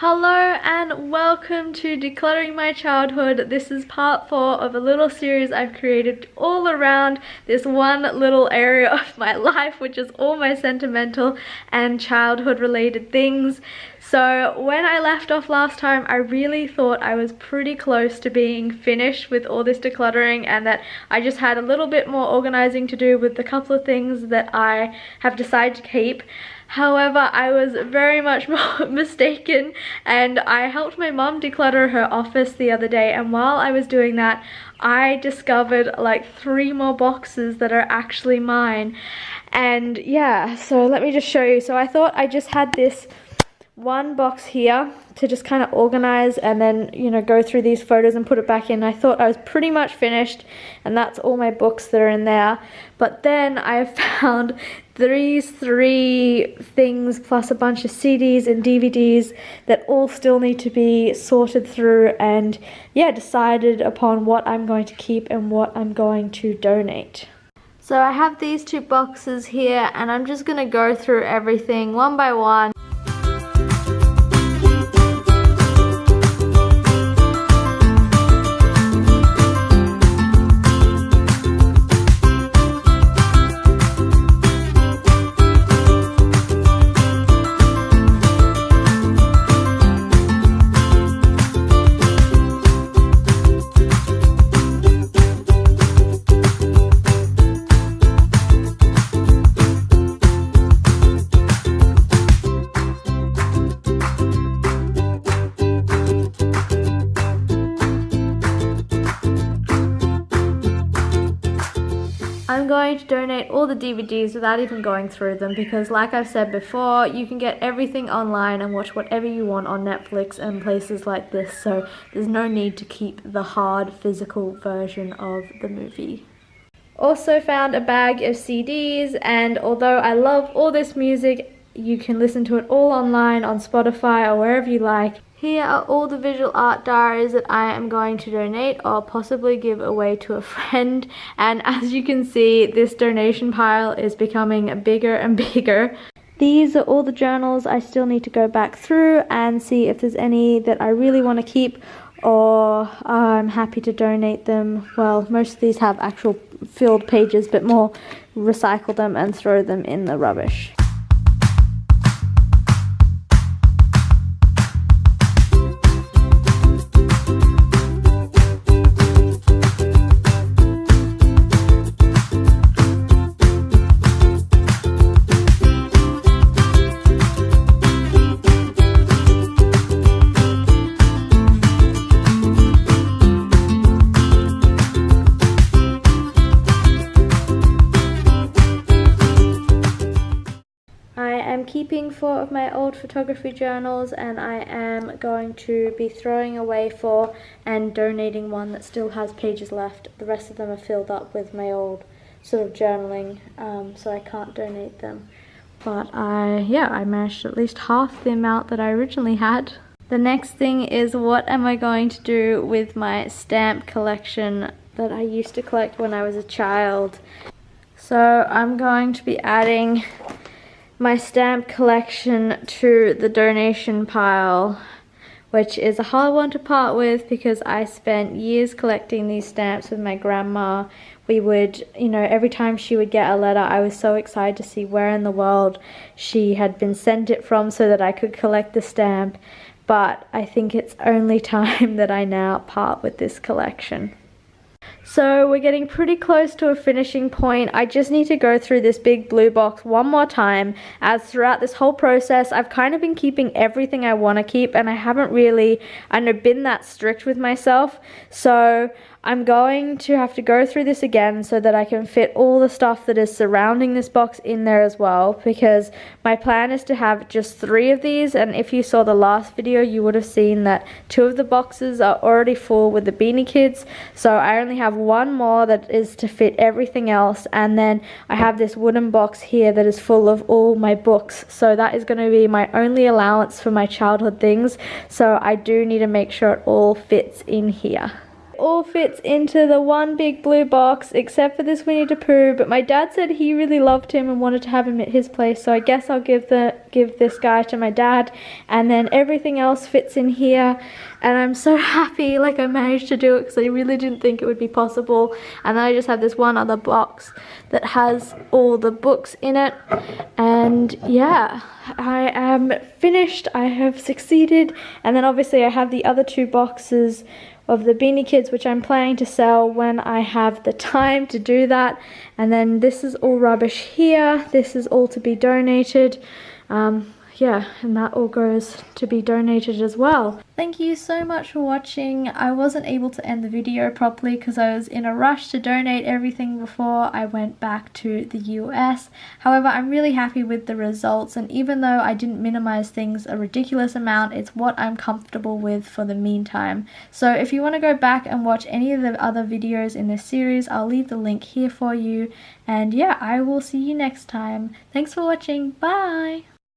Hello and welcome to Decluttering My Childhood. This is part 4 of a little series I've created all around this one little area of my life, which is all my sentimental and childhood related things. So when I left off last time, I really thought I was pretty close to being finished with all this decluttering and that I just had a little bit more organizing to do with the couple of things that I have decided to keep. However, I was very much more mistaken, and I helped my mum declutter her office the other day, and while I was doing that, I discovered like 3 more boxes that are actually mine. And yeah, so let me just show you. So I thought I just had this one box here to just kind of organize and then, you know, go through these photos and put it back in. I thought I was pretty much finished, and that's all my books that are in there. But then I found these 3 things plus a bunch of CDs and DVDs that all still need to be sorted through, and yeah, decided upon what I'm going to keep and what I'm going to donate. So I have these 2 boxes here, and I'm just gonna go through everything one by one. I'm going to donate all the DVDs without even going through them because, like I've said before, you can get everything online and watch whatever you want on Netflix and places like this, so there's no need to keep the hard physical version of the movie. Also found a bag of CDs, and although I love all this music, you can listen to it all online on Spotify or wherever you like. Here are all the visual art diaries that I am going to donate or possibly give away to a friend. And as you can see, this donation pile is becoming bigger and bigger. These are all the journals I still need to go back through and see if there's any that I really want to keep, or I'm happy to donate them. Well, most of these have actual filled pages, but more recycle them and throw them in the rubbish. I'm keeping 4 of my old photography journals, and I am going to be throwing away 4 and donating 1 that still has pages left. The rest of them are filled up with my old sort of journaling, so I can't donate them. But I managed at least half the amount that I originally had. The next thing is, what am I going to do with my stamp collection that I used to collect when I was a child? So I'm going to be adding my stamp collection to the donation pile, which is a hard one to part with because I spent years collecting these stamps with my grandma. We would, you know, every time she would get a letter, I was so excited to see where in the world she had been sent it from so that I could collect the stamp. But I think it's only time that I now part with this collection. So we're getting pretty close to a finishing point. I just need to go through this big blue box one more time, as throughout this whole process I've kind of been keeping everything I want to keep, and I haven't really, been that strict with myself. So I'm going to have to go through this again so that I can fit all the stuff that is surrounding this box in there as well, because my plan is to have just 3 of these, and if you saw the last video you would have seen that 2 of the boxes are already full with the Beanie Kids, so I only have 1 more that is to fit everything else, and then I have this wooden box here that is full of all my books, so that is going to be my only allowance for my childhood things, so I do need to make sure it all fits in here. all fits into the one big blue box except for this Winnie the Pooh, but my dad said he really loved him and wanted to have him at his place, so I guess I'll give this guy to my dad, and then everything else fits in here. And I'm so happy like I managed to do it because I really didn't think it would be possible. And then I just have this one other box that has all the books in it, and yeah, I am finished. I have succeeded. And then obviously I have the other two boxes of the Beanie Kids, which I'm planning to sell when I have the time to do that. And then this is all rubbish here. This is all to be donated. Yeah, and that all goes to be donated as well. Thank you so much for watching. I wasn't able to end the video properly because I was in a rush to donate everything before I went back to the US. However, I'm really happy with the results, and even though I didn't minimize things a ridiculous amount, it's what I'm comfortable with for the meantime. So if you want to go back and watch any of the other videos in this series, I'll leave the link here for you. And yeah, I will see you next time. Thanks for watching. Bye!